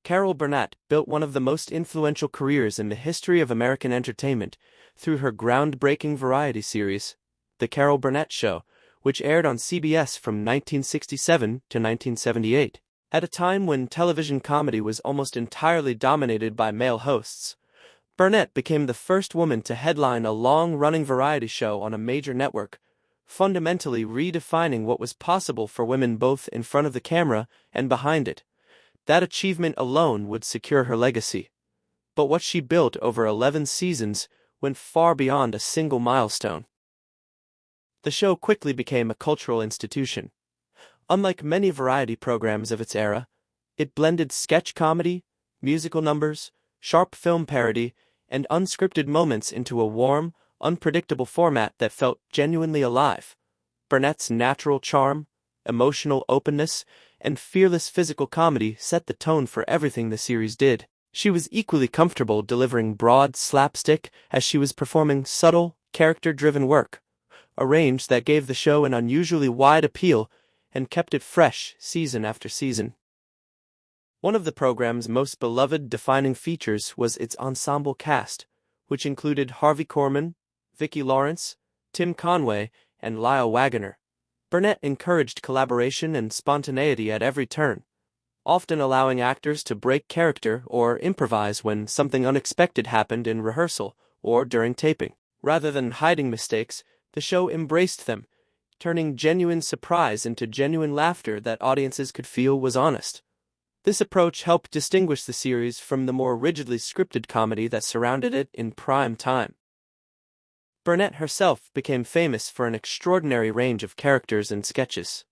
Carol Burnett built one of the most influential careers in the history of American entertainment through her groundbreaking variety series, The Carol Burnett Show, which aired on CBS from 1967 to 1978. At a time when television comedy was almost entirely dominated by male hosts, Burnett became the first woman to headline a long-running variety show on a major network, fundamentally redefining what was possible for women both in front of the camera and behind it. That achievement alone would secure her legacy. But what she built over 11 seasons went far beyond a single milestone. The show quickly became a cultural institution. Unlike many variety programs of its era, it blended sketch comedy, musical numbers, sharp film parody, and unscripted moments into a warm, unpredictable format that felt genuinely alive. Burnett's natural charm, emotional openness, and fearless physical comedy set the tone for everything the series did. She was equally comfortable delivering broad slapstick as she was performing subtle, character-driven work, a range that gave the show an unusually wide appeal and kept it fresh season after season. One of the program's most beloved defining features was its ensemble cast, which included Harvey Korman, Vicki Lawrence, Tim Conway, and Lyle Waggoner. Burnett encouraged collaboration and spontaneity at every turn, often allowing actors to break character or improvise when something unexpected happened in rehearsal or during taping. Rather than hiding mistakes, the show embraced them, turning genuine surprise into genuine laughter that audiences could feel was honest. This approach helped distinguish the series from the more rigidly scripted comedy that surrounded it in prime time. Burnett herself became famous for an extraordinary range of characters and sketches.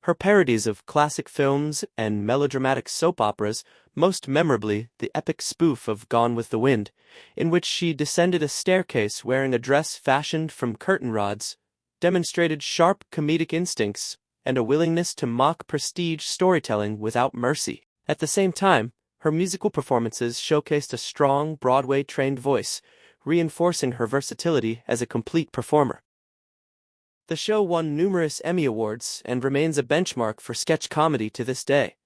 Her parodies of classic films and melodramatic soap operas, most memorably the epic spoof of Gone with the Wind, in which she descended a staircase wearing a dress fashioned from curtain rods, demonstrated sharp comedic instincts and a willingness to mock prestige storytelling without mercy. At the same time, her musical performances showcased a strong Broadway-trained voice, reinforcing her versatility as a complete performer. The show won numerous Emmy Awards and remains a benchmark for sketch comedy to this day.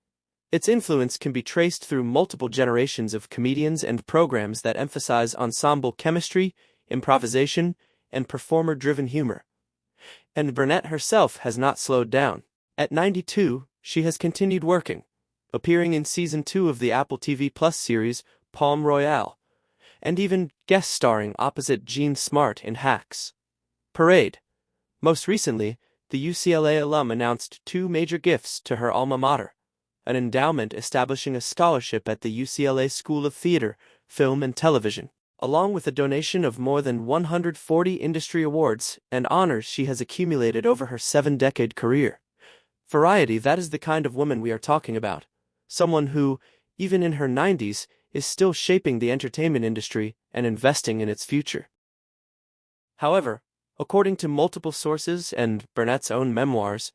Its influence can be traced through multiple generations of comedians and programs that emphasize ensemble chemistry, improvisation, and performer-driven humor. And Burnett herself has not slowed down. At 92, she has continued working, appearing in Season 2 of the Apple TV Plus series Palm Royale, and even guest starring opposite Gene Smart in Hacks. Parade. Most recently, the UCLA alum announced 2 major gifts to her alma mater: an endowment establishing a scholarship at the UCLA School of Theater, Film and Television, along with a donation of more than 140 industry awards and honors she has accumulated over her 7-decade career. Variety, that is the kind of woman we are talking about. Someone who, even in her 90s, is still shaping the entertainment industry and investing in its future. However, according to multiple sources and Burnett's own memoirs,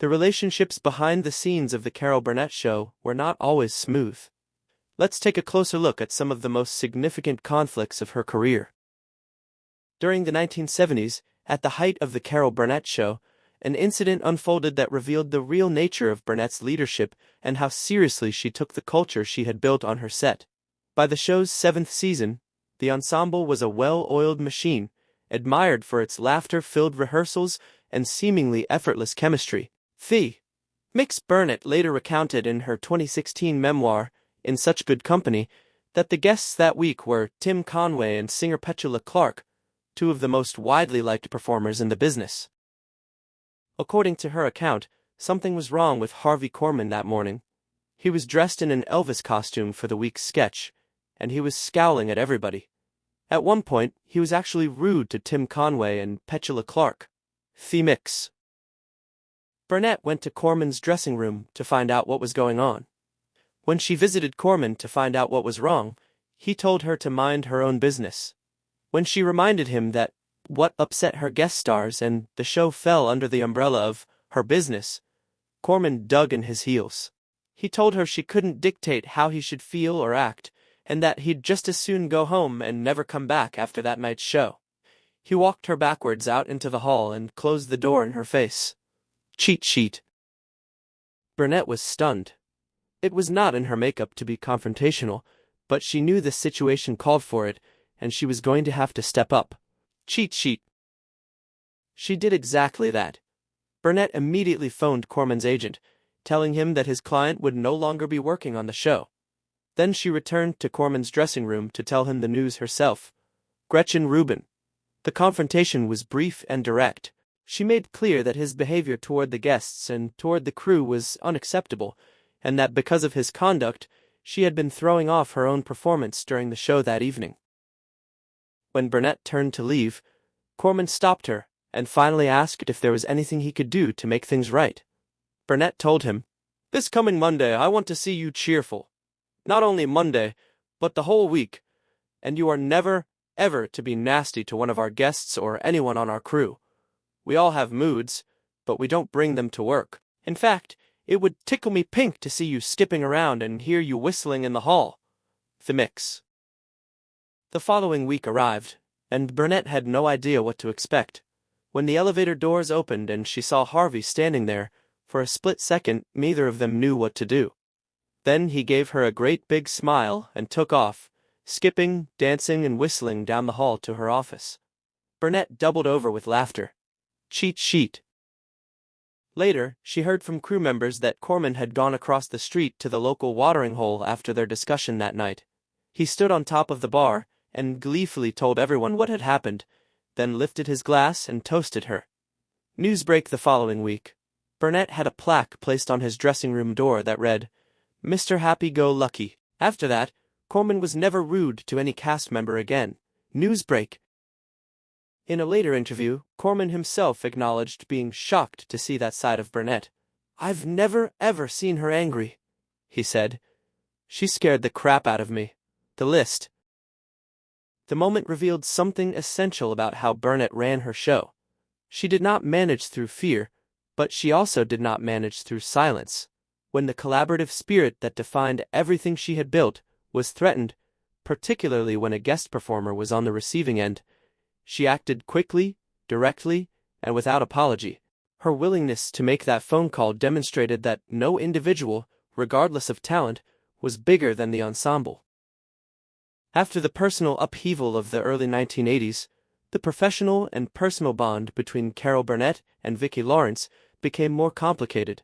the relationships behind the scenes of The Carol Burnett Show were not always smooth. Let's take a closer look at some of the most significant conflicts of her career. During the 1970s, at the height of The Carol Burnett Show, an incident unfolded that revealed the real nature of Burnett's leadership and how seriously she took the culture she had built on her set. By the show's 7th season, the ensemble was a well-oiled machine, admired for its laughter-filled rehearsals and seemingly effortless chemistry. Mix Burnett later recounted in her 2016 memoir, In Such Good Company, that the guests that week were Tim Conway and singer Petula Clark, 2 of the most widely liked performers in the business. According to her account, something was wrong with Harvey Korman that morning. He was dressed in an Elvis costume for the week's sketch, and he was scowling at everybody. At one point, he was actually rude to Tim Conway and Petula Clark. Mix. Burnett went to Korman's dressing room to find out what was going on. When she visited Korman to find out what was wrong, he told her to mind her own business. When she reminded him that what upset her guest stars and the show fell under the umbrella of her business, Korman dug in his heels. He told her she couldn't dictate how he should feel or act, and that he'd just as soon go home and never come back after that night's show. He walked her backwards out into the hall and closed the door in her face. Cheat sheet. Burnett was stunned. It was not in her makeup to be confrontational, but she knew the situation called for it, and she was going to have to step up. Cheat sheet. She did exactly that. Burnett immediately phoned Korman's agent, telling him that his client would no longer be working on the show. Then she returned to Korman's dressing room to tell him the news herself. Gretchen Rubin. The confrontation was brief and direct. She made clear that his behavior toward the guests and toward the crew was unacceptable, and that because of his conduct, she had been throwing off her own performance during the show that evening. When Burnett turned to leave, Korman stopped her and finally asked if there was anything he could do to make things right. Burnett told him, "This coming Monday I want to see you cheerful. Not only Monday, but the whole week, and you are never, ever to be nasty to one of our guests or anyone on our crew. We all have moods, but we don't bring them to work. In fact, it would tickle me pink to see you skipping around and hear you whistling in the hall." The mix. The following week arrived, and Burnett had no idea what to expect. When the elevator doors opened and she saw Harvey standing there, for a split second neither of them knew what to do. Then he gave her a great big smile and took off, skipping, dancing, and whistling down the hall to her office. Burnett doubled over with laughter. Cheat sheet. Later, she heard from crew members that Korman had gone across the street to the local watering hole after their discussion that night. He stood on top of the bar and gleefully told everyone what had happened, then lifted his glass and toasted her. Newsbreak the following week. Burnett had a plaque placed on his dressing room door that read, "Mr. Happy-Go-Lucky." After that, Korman was never rude to any cast member again. Newsbreak. In a later interview, Korman himself acknowledged being shocked to see that side of Burnett. "I've never ever seen her angry," he said. "She scared the crap out of me." The list. The moment revealed something essential about how Burnett ran her show. She did not manage through fear, but she also did not manage through silence. When the collaborative spirit that defined everything she had built was threatened, particularly when a guest performer was on the receiving end, she acted quickly, directly, and without apology. Her willingness to make that phone call demonstrated that no individual, regardless of talent, was bigger than the ensemble. After the personal upheaval of the early 1980s, the professional and personal bond between Carol Burnett and Vicki Lawrence became more complicated.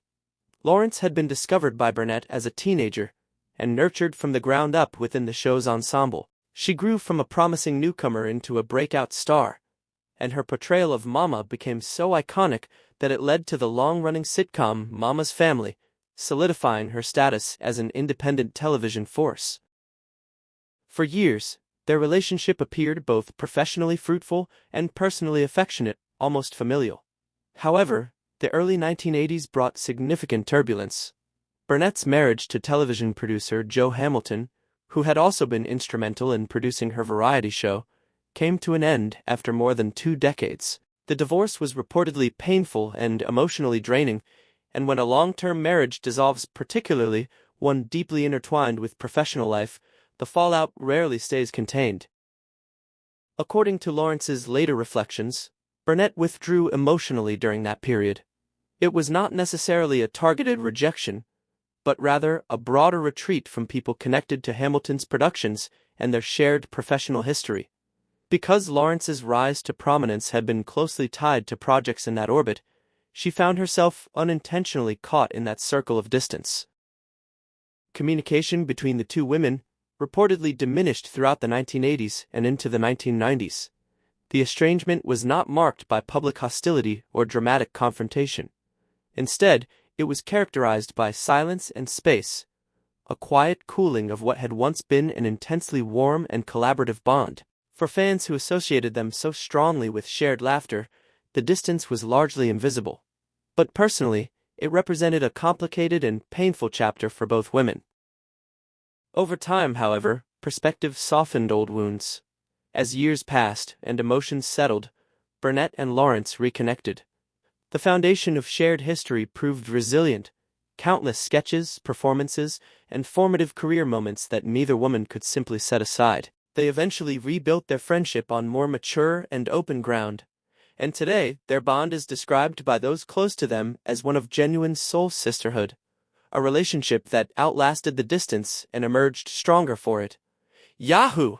Lawrence had been discovered by Burnett as a teenager and nurtured from the ground up within the show's ensemble. She grew from a promising newcomer into a breakout star, and her portrayal of Mama became so iconic that it led to the long-running sitcom Mama's Family, solidifying her status as an independent television force. For years, their relationship appeared both professionally fruitful and personally affectionate, almost familial. However, the early 1980s brought significant turbulence. Burnett's marriage to television producer Joe Hamilton, who had also been instrumental in producing her variety show, came to an end after more than 2 decades. The divorce was reportedly painful and emotionally draining, and when a long-term marriage dissolves, particularly one deeply intertwined with professional life, the fallout rarely stays contained. According to Lawrence's later reflections, Burnett withdrew emotionally during that period. It was not necessarily a targeted rejection, but rather a broader retreat from people connected to Hamilton's productions and their shared professional history. Because Lawrence's rise to prominence had been closely tied to projects in that orbit, she found herself unintentionally caught in that circle of distance. Communication between the two women reportedly diminished throughout the 1980s and into the 1990s. The estrangement was not marked by public hostility or dramatic confrontation. Instead, it was characterized by silence and space, a quiet cooling of what had once been an intensely warm and collaborative bond. For fans who associated them so strongly with shared laughter, the distance was largely invisible. But personally, it represented a complicated and painful chapter for both women. Over time, however, perspective softened old wounds. As years passed and emotions settled, Burnett and Lawrence reconnected. The foundation of shared history proved resilient, countless sketches, performances, and formative career moments that neither woman could simply set aside. They eventually rebuilt their friendship on more mature and open ground, and today their bond is described by those close to them as one of genuine soul sisterhood. a relationship that outlasted the distance and emerged stronger for it. Yahoo!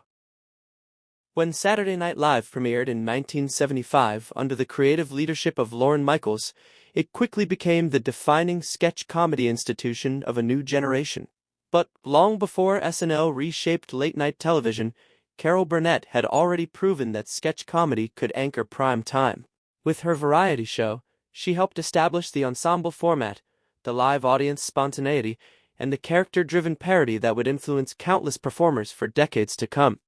When Saturday Night Live premiered in 1975 under the creative leadership of Lorne Michaels, it quickly became the defining sketch comedy institution of a new generation. But long before SNL reshaped late-night television, Carol Burnett had already proven that sketch comedy could anchor prime time. With her variety show, she helped establish the ensemble format, the live audience spontaneity, and the character-driven parody that would influence countless performers for decades to come.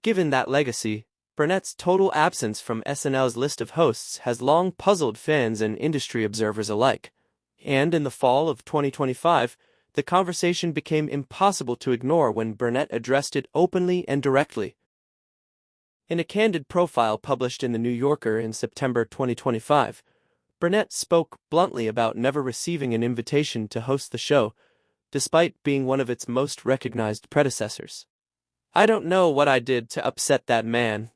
Given that legacy, Burnett's total absence from SNL's list of hosts has long puzzled fans and industry observers alike. And in the fall of 2025, the conversation became impossible to ignore when Burnett addressed it openly and directly. In a candid profile published in The New Yorker in September 2025, Burnett spoke bluntly about never receiving an invitation to host the show, despite being one of its most recognized predecessors. "I don't know what I did to upset that man,"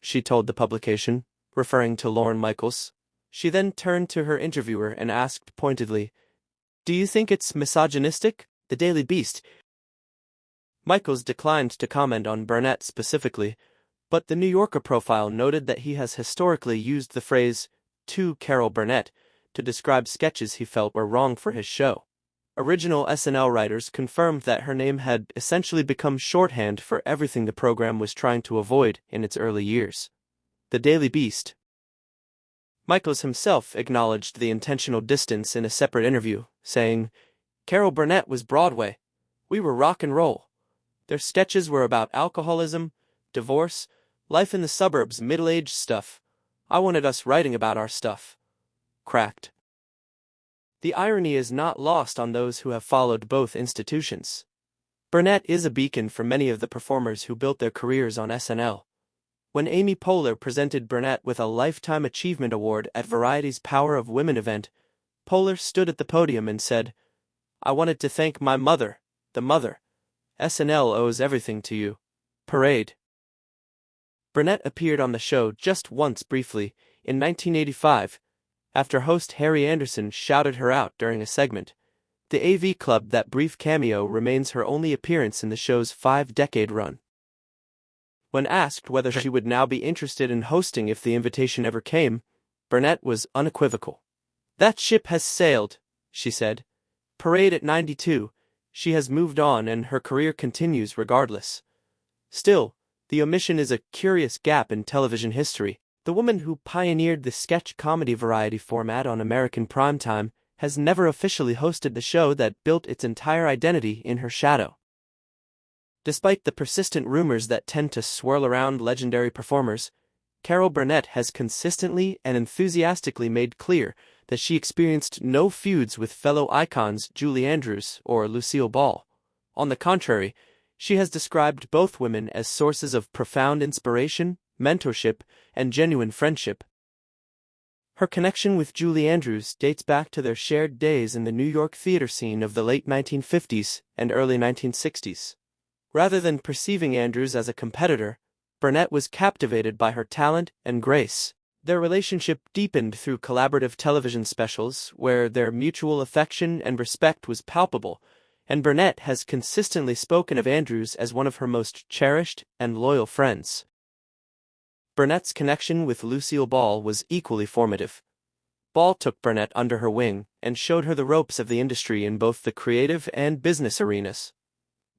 she told the publication, referring to Lorne Michaels. She then turned to her interviewer and asked pointedly, "Do you think it's misogynistic?" The Daily Beast. Michaels declined to comment on Burnett specifically, but the New Yorker profile noted that he has historically used the phrase, "to Carol Burnett," to describe sketches he felt were wrong for his show. Original SNL writers confirmed that her name had essentially become shorthand for everything the program was trying to avoid in its early years. The Daily Beast. Michaels himself acknowledged the intentional distance in a separate interview, saying, "Carol Burnett was Broadway. We were rock and roll. Their sketches were about alcoholism, divorce, life in the suburbs, middle-aged stuff. I wanted us writing about our stuff." Cracked. The irony is not lost on those who have followed both institutions. Burnett is a beacon for many of the performers who built their careers on SNL. When Amy Poehler presented Burnett with a Lifetime Achievement Award at Variety's Power of Women event, Poehler stood at the podium and said, "I wanted to thank my mother, the mother. SNL owes everything to you. Parade." Burnett appeared on the show just once briefly, in 1985, after host Harry Anderson shouted her out during a segment. The AV Club. That brief cameo remains her only appearance in the show's 5-decade run. When asked whether she would now be interested in hosting if the invitation ever came, Burnett was unequivocal. "That ship has sailed," she said. "Parade at 92, she has moved on and her career continues regardless." Still, the omission is a curious gap in television history. The woman who pioneered the sketch comedy variety format on American primetime has never officially hosted the show that built its entire identity in her shadow. Despite the persistent rumors that tend to swirl around legendary performers, Carol Burnett has consistently and enthusiastically made clear that she experienced no feuds with fellow icons Julie Andrews or Lucille Ball. On the contrary, she has described both women as sources of profound inspiration, mentorship, and genuine friendship. Her connection with Julie Andrews dates back to their shared days in the New York theater scene of the late 1950s and early 1960s. Rather than perceiving Andrews as a competitor, Burnett was captivated by her talent and grace. Their relationship deepened through collaborative television specials where their mutual affection and respect was palpable, and Burnett has consistently spoken of Andrews as one of her most cherished and loyal friends. Burnett's connection with Lucille Ball was equally formative. Ball took Burnett under her wing and showed her the ropes of the industry in both the creative and business arenas.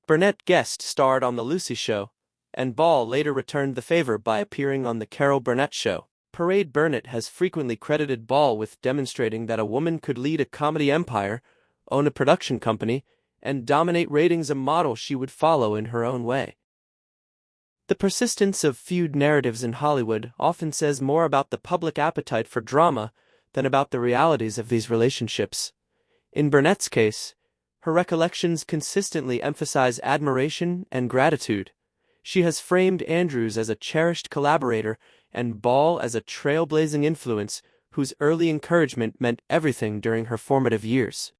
Burnett guest starred on The Lucy Show, and Ball later returned the favor by appearing on The Carol Burnett Show. Parade. Burnett has frequently credited Ball with demonstrating that a woman could lead a comedy empire, own a production company, and dominate ratings, a model she would follow in her own way. The persistence of feud narratives in Hollywood often says more about the public appetite for drama than about the realities of these relationships. In Burnett's case, her recollections consistently emphasize admiration and gratitude. She has framed Andrews as a cherished collaborator and Ball as a trailblazing influence whose early encouragement meant everything during her formative years.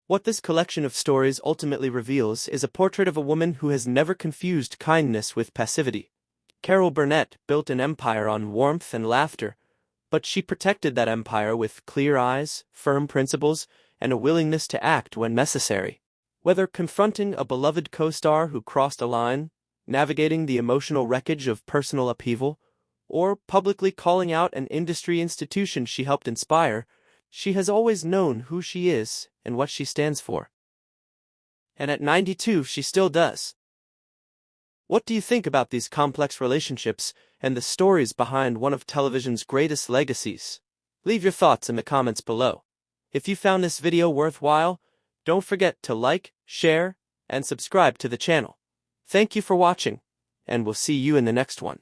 What this collection of stories ultimately reveals is a portrait of a woman who has never confused kindness with passivity. Carol Burnett built an empire on warmth and laughter, but she protected that empire with clear eyes, firm principles, and a willingness to act when necessary. Whether confronting a beloved co-star who crossed a line, navigating the emotional wreckage of personal upheaval, or publicly calling out an industry institution she helped inspire, she has always known who she is and what she stands for. And at 92, she still does. What do you think about these complex relationships and the stories behind one of television's greatest legacies? Leave your thoughts in the comments below. If you found this video worthwhile, don't forget to like, share, and subscribe to the channel. Thank you for watching, and we'll see you in the next one.